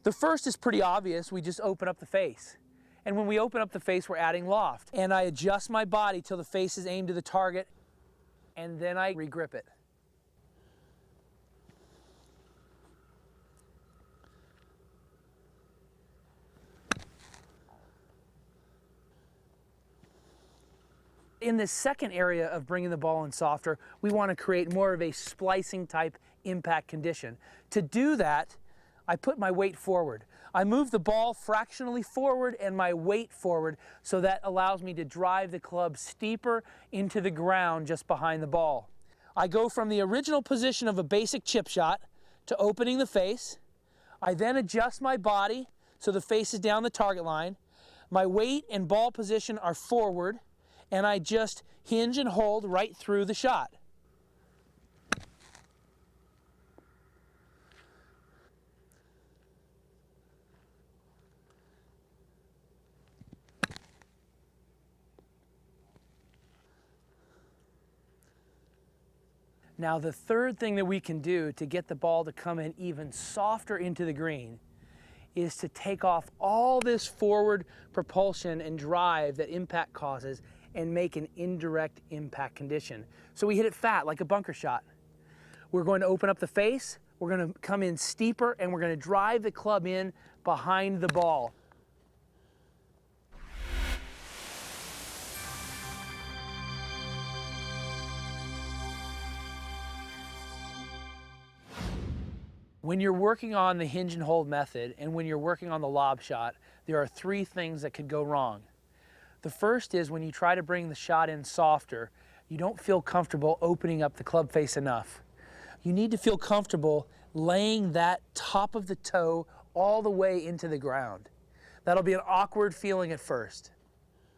The first is pretty obvious. We just open up the face. And when we open up the face, we're adding loft. And I adjust my body till the face is aimed to the target, and then I regrip it. In this second area of bringing the ball in softer, we want to create more of a splicing type impact condition. To do that, I put my weight forward. I move the ball fractionally forward and my weight forward, so that allows me to drive the club steeper into the ground just behind the ball. I go from the original position of a basic chip shot to opening the face. I then adjust my body so the face is down the target line. My weight and ball position are forward, and I just hinge and hold right through the shot. Now the third thing that we can do to get the ball to come in even softer into the green is to take off all this forward propulsion and drive that impact causes and make an indirect impact condition. So we hit it fat like a bunker shot. We're going to open up the face, we're going to come in steeper, and we're going to drive the club in behind the ball. When you're working on the hinge and hold method and when you're working on the lob shot, there are 3 things that could go wrong. The first is when you try to bring the shot in softer, you don't feel comfortable opening up the club face enough. You need to feel comfortable laying that top of the toe all the way into the ground. That'll be an awkward feeling at first.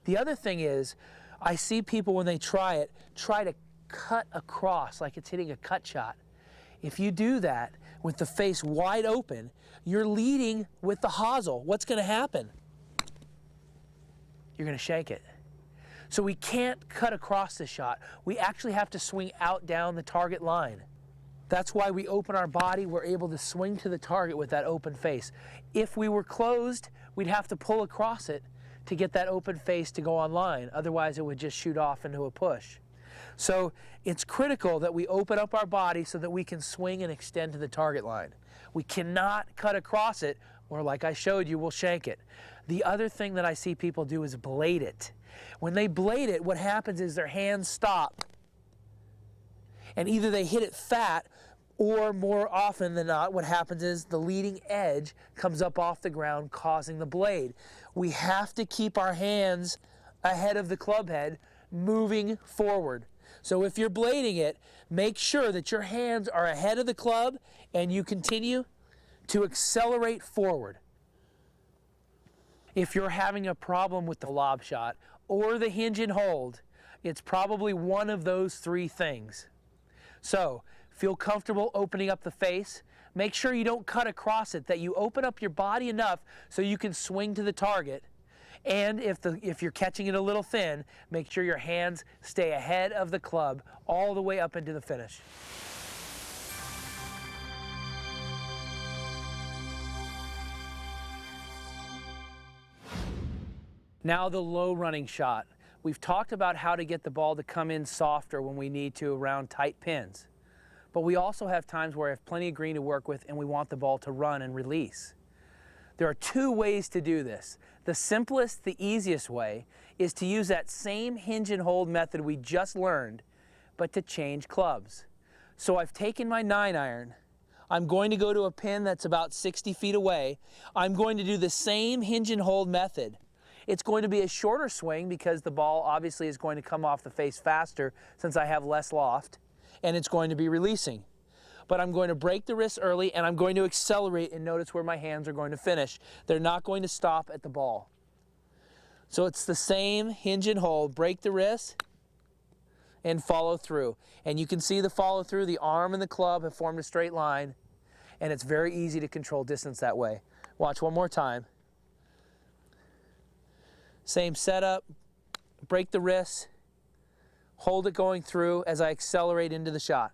The other thing is, I see people when they try it, try to cut across like it's hitting a cut shot. If you do that with the face wide open, you're leading with the hosel. What's going to happen? You're going to shank it. So we can't cut across the shot. We actually have to swing out down the target line. That's why we open our body. We're able to swing to the target with that open face. If we were closed, we'd have to pull across it to get that open face to go online. Otherwise, it would just shoot off into a push. So it's critical that we open up our body so that we can swing and extend to the target line. We cannot cut across it, or like I showed you, we'll shank it. The other thing that I see people do is blade it. When they blade it, what happens is their hands stop. And either they hit it fat, or more often than not, what happens is the leading edge comes up off the ground, causing the blade. We have to keep our hands ahead of the club head, moving forward. So if you're blading it, make sure that your hands are ahead of the club and you continue to accelerate forward. If you're having a problem with the lob shot or the hinge and hold, it's probably one of those 3 things. So feel comfortable opening up the face. Make sure you don't cut across it, that you open up your body enough so you can swing to the target. And if you're catching it a little thin, make sure your hands stay ahead of the club all the way up into the finish. Now the low running shot. We've talked about how to get the ball to come in softer when we need to around tight pins. But we also have times where we have plenty of green to work with and we want the ball to run and release. There are 2 ways to do this. The simplest, the easiest way is to use that same hinge and hold method we just learned, but to change clubs. So I've taken my 9-iron. I'm going to go to a pin that's about 60 feet away. I'm going to do the same hinge and hold method. It's going to be a shorter swing because the ball obviously is going to come off the face faster since I have less loft, and it's going to be releasing. But I'm going to break the wrist early, and I'm going to accelerate, and notice where my hands are going to finish. They're not going to stop at the ball. So it's the same hinge and hold, break the wrist, and follow through. And you can see the follow through, the arm and the club have formed a straight line, and it's very easy to control distance that way. Watch one more time. Same setup, break the wrist, hold it going through as I accelerate into the shot.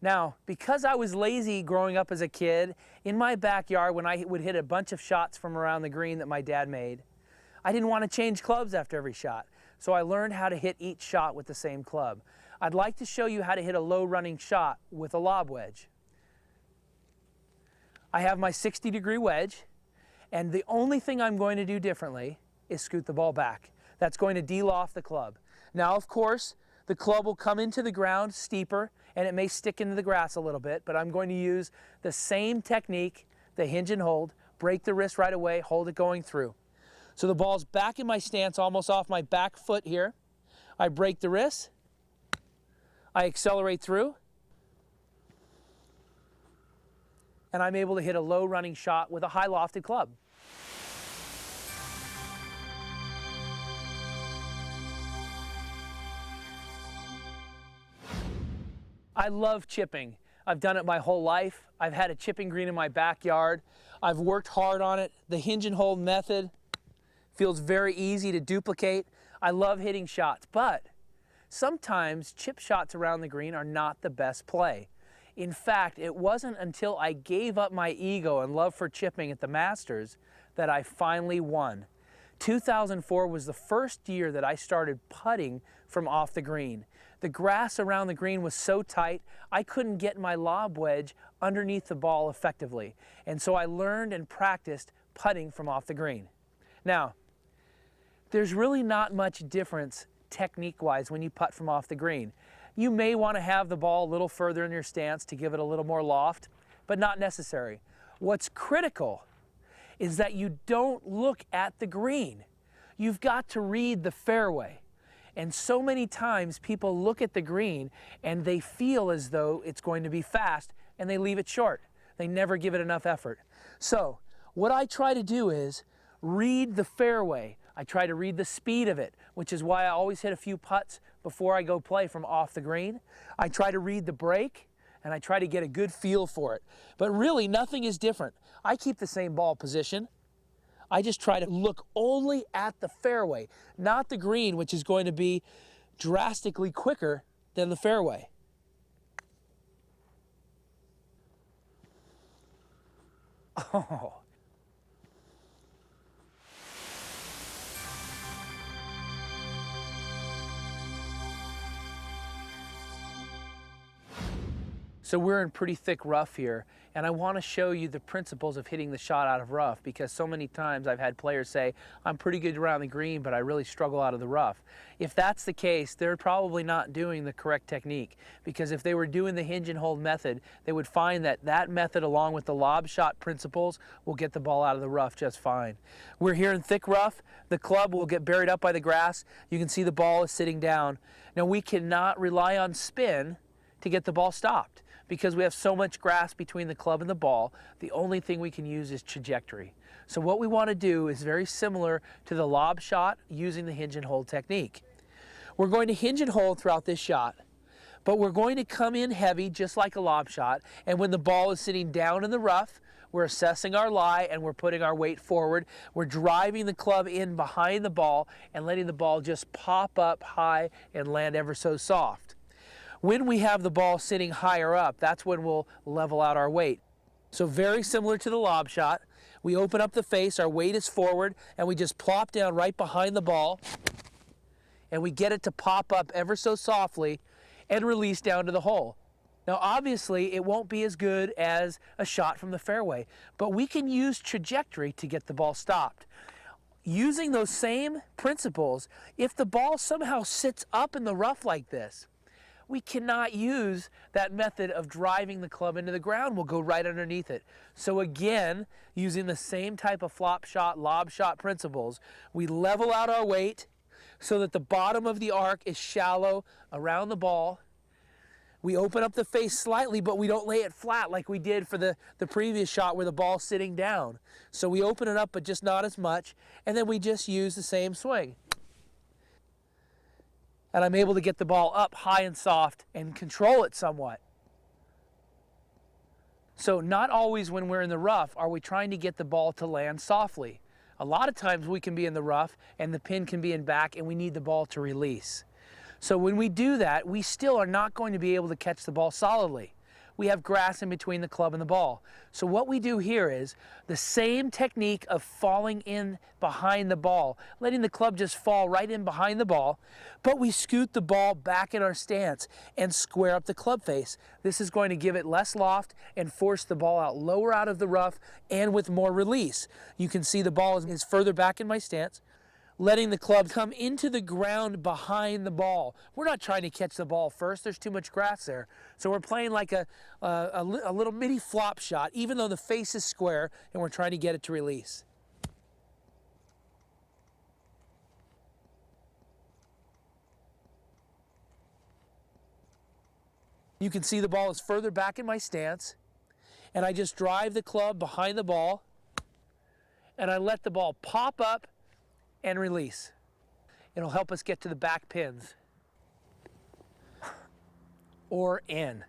Now, because I was lazy growing up as a kid, in my backyard when I would hit a bunch of shots from around the green that my dad made, I didn't want to change clubs after every shot. So I learned how to hit each shot with the same club. I'd like to show you how to hit a low running shot with a lob wedge. I have my 60-degree wedge, and the only thing I'm going to do differently is scoot the ball back. That's going to de-loft the club. Now, of course, the club will come into the ground steeper, and it may stick into the grass a little bit, but I'm going to use the same technique, the hinge and hold, break the wrist right away, hold it going through. So the ball's back in my stance, almost off my back foot here. I break the wrist, I accelerate through, and I'm able to hit a low running shot with a high lofted club. I love chipping. I've done it my whole life. I've had a chipping green in my backyard. I've worked hard on it. The hinge and hold method feels very easy to duplicate. I love hitting shots, but sometimes chip shots around the green are not the best play. In fact, it wasn't until I gave up my ego and love for chipping at the Masters that I finally won. 2004 was the first year that I started putting from off the green. The grass around the green was so tight, I couldn't get my lob wedge underneath the ball effectively. And so I learned and practiced putting from off the green. Now, there's really not much difference technique-wise when you putt from off the green. You may want to have the ball a little further in your stance to give it a little more loft, but not necessary. What's critical is that you don't look at the green. You've got to read the fairway. And so many times people look at the green and they feel as though it's going to be fast and they leave it short. They never give it enough effort. So what I try to do is read the fairway. I try to read the speed of it, which is why I always hit a few putts before I go play from off the green. I try to read the break, and I try to get a good feel for it. But really, nothing is different. I keep the same ball position. I just try to look only at the fairway, not the green, which is going to be drastically quicker than the fairway. Oh. So we're in pretty thick rough here, and I want to show you the principles of hitting the shot out of rough, because so many times I've had players say, I'm pretty good around the green, but I really struggle out of the rough. If that's the case, they're probably not doing the correct technique, because if they were doing the hinge and hold method, they would find that that method, along with the lob shot principles, will get the ball out of the rough just fine. We're here in thick rough. The club will get buried up by the grass. You can see the ball is sitting down. Now, we cannot rely on spin to get the ball stopped, because we have so much grass between the club and the ball. The only thing we can use is trajectory. So what we want to do is very similar to the lob shot using the hinge and hold technique. We're going to hinge and hold throughout this shot, but we're going to come in heavy just like a lob shot, and when the ball is sitting down in the rough, we're assessing our lie and we're putting our weight forward. We're driving the club in behind the ball and letting the ball just pop up high and land ever so soft. When we have the ball sitting higher up, that's when we'll level out our weight. So very similar to the lob shot, we open up the face, our weight is forward, and we just plop down right behind the ball, and we get it to pop up ever so softly and release down to the hole. Now obviously it won't be as good as a shot from the fairway, but we can use trajectory to get the ball stopped. Using those same principles, if the ball somehow sits up in the rough like this, we cannot use that method of driving the club into the ground. We'll go right underneath it. So again, using the same type of flop shot, lob shot principles, we level out our weight so that the bottom of the arc is shallow around the ball. We open up the face slightly, but we don't lay it flat like we did for the previous shot where the ball's sitting down. So we open it up, but just not as much, and then we just use the same swing. And I'm able to get the ball up high and soft and control it somewhat. So not always when we're in the rough are we trying to get the ball to land softly. A lot of times we can be in the rough and the pin can be in back and we need the ball to release. So when we do that, we still are not going to be able to catch the ball solidly. We have grass in between the club and the ball. So what we do here is the same technique of falling in behind the ball, letting the club just fall right in behind the ball, but we scoot the ball back in our stance and square up the club face. This is going to give it less loft and force the ball out lower out of the rough and with more release. You can see the ball is further back in my stance, letting the club come into the ground behind the ball. We're not trying to catch the ball first. There's too much grass there. So we're playing like a little mini flop shot, even though the face is square, and we're trying to get it to release. You can see the ball is further back in my stance, and I just drive the club behind the ball, and I let the ball pop up and release. It'll help us get to the back pins or in.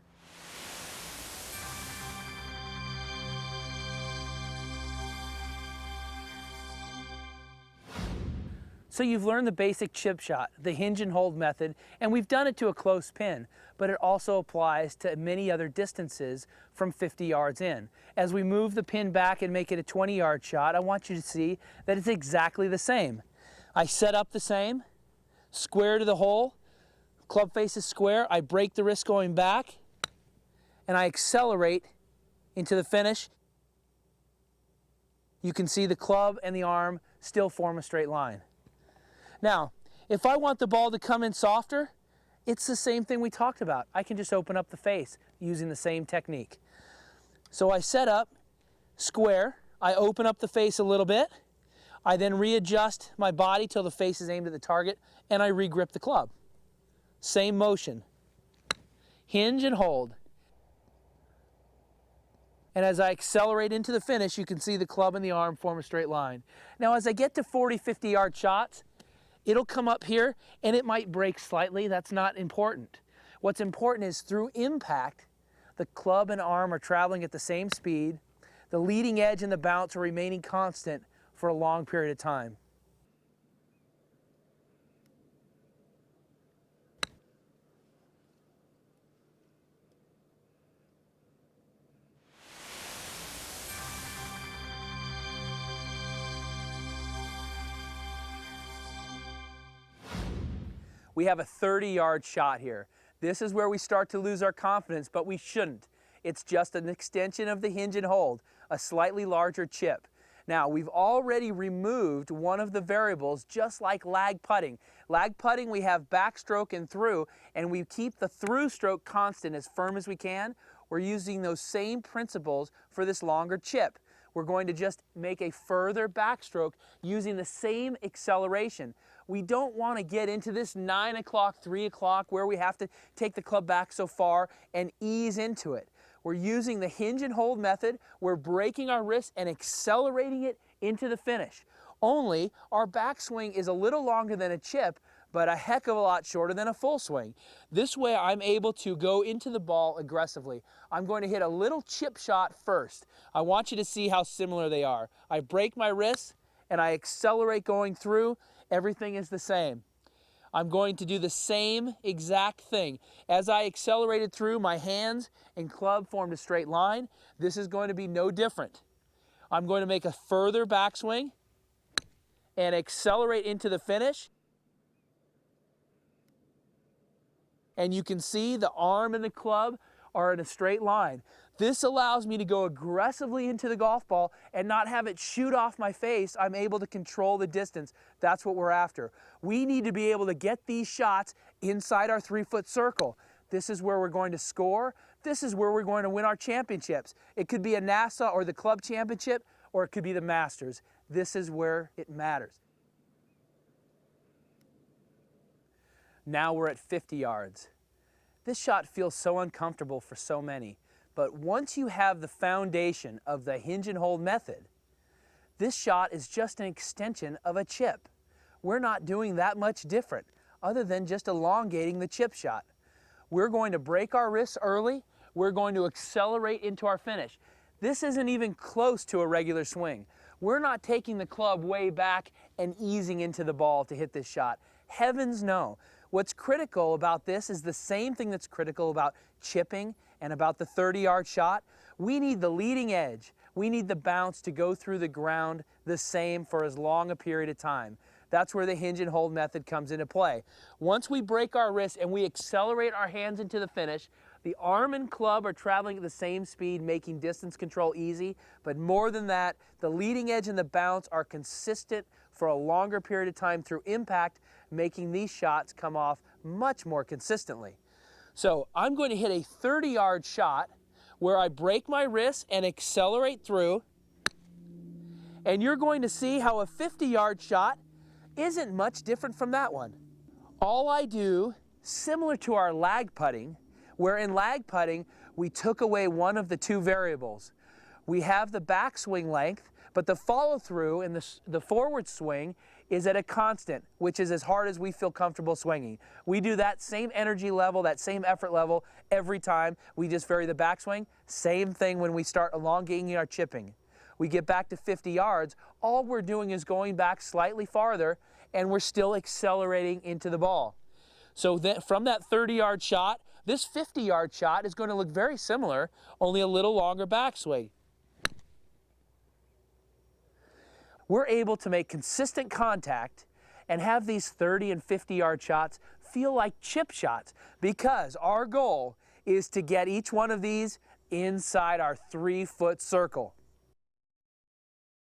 So you've learned the basic chip shot, the hinge and hold method, and we've done it to a close pin, but it also applies to many other distances from 50 yards in. As we move the pin back and make it a 20-yard shot, I want you to see that it's exactly the same. I set up the same, square to the hole, club face is square, I break the wrist going back, and I accelerate into the finish. You can see the club and the arm still form a straight line. Now, if I want the ball to come in softer, it's the same thing we talked about. I can just open up the face using the same technique. So I set up, square, I open up the face a little bit, I then readjust my body till the face is aimed at the target, and I re-grip the club. Same motion. Hinge and hold. And as I accelerate into the finish, you can see the club and the arm form a straight line. Now as I get to 40, 50-yard shots, it'll come up here and it might break slightly. That's not important. What's important is through impact, the club and arm are traveling at the same speed. The leading edge and the bounce are remaining constant for a long period of time. We have a 30-yard shot here. This is where we start to lose our confidence, but we shouldn't. It's just an extension of the hinge and hold, a slightly larger chip. Now, we've already removed one of the variables, just like lag putting. Lag putting, we have backstroke and through, and we keep the through stroke constant as firm as we can. We're using those same principles for this longer chip. We're going to just make a further backstroke using the same acceleration. We don't want to get into this 9 o'clock, 3 o'clock where we have to take the club back so far and ease into it. We're using the hinge and hold method. We're breaking our wrist and accelerating it into the finish. Only our backswing is a little longer than a chip, but a heck of a lot shorter than a full swing. This way I'm able to go into the ball aggressively. I'm going to hit a little chip shot first. I want you to see how similar they are. I break my wrist and I accelerate going through. Everything is the same. I'm going to do the same exact thing. As I accelerated through, my hands and club formed a straight line. This is going to be no different. I'm going to make a further backswing and accelerate into the finish. And you can see the arm and the club are in a straight line. This allows me to go aggressively into the golf ball and not have it shoot off my face. I'm able to control the distance. That's what we're after. We need to be able to get these shots inside our 3-foot circle. This is where we're going to score. This is where we're going to win our championships. It could be a NASA or the club championship, or it could be the Masters. This is where it matters. Now we're at 50 yards. This shot feels so uncomfortable for so many, but once you have the foundation of the hinge and hold method, this shot is just an extension of a chip. We're not doing that much different other than just elongating the chip shot. We're going to break our wrists early. We're going to accelerate into our finish. This isn't even close to a regular swing. We're not taking the club way back and easing into the ball to hit this shot. Heavens no. What's critical about this is the same thing that's critical about chipping and about the 30-yard shot. We need the leading edge. We need the bounce to go through the ground the same for as long a period of time. That's where the hinge and hold method comes into play. Once we break our wrist and we accelerate our hands into the finish, the arm and club are traveling at the same speed, making distance control easy. But more than that, the leading edge and the bounce are consistent for a longer period of time through impact, making these shots come off much more consistently. So I'm going to hit a 30-yard shot where I break my wrist and accelerate through. And you're going to see how a 50-yard shot isn't much different from that one. All I do, similar to our lag putting, where in lag putting we took away one of the two variables. We have the backswing length, but the follow through and the forward swing is at a constant, which is as hard as we feel comfortable swinging. We do that same energy level, that same effort level every time. We just vary the backswing. Same thing when we start elongating our chipping. We get back to 50 yards, all we're doing is going back slightly farther and we're still accelerating into the ball. So then from that 30-yard shot, this 50-yard shot is going to look very similar, only a little longer backswing. We're able to make consistent contact and have these 30 and 50-yard shots feel like chip shots because our goal is to get each one of these inside our 3-foot circle.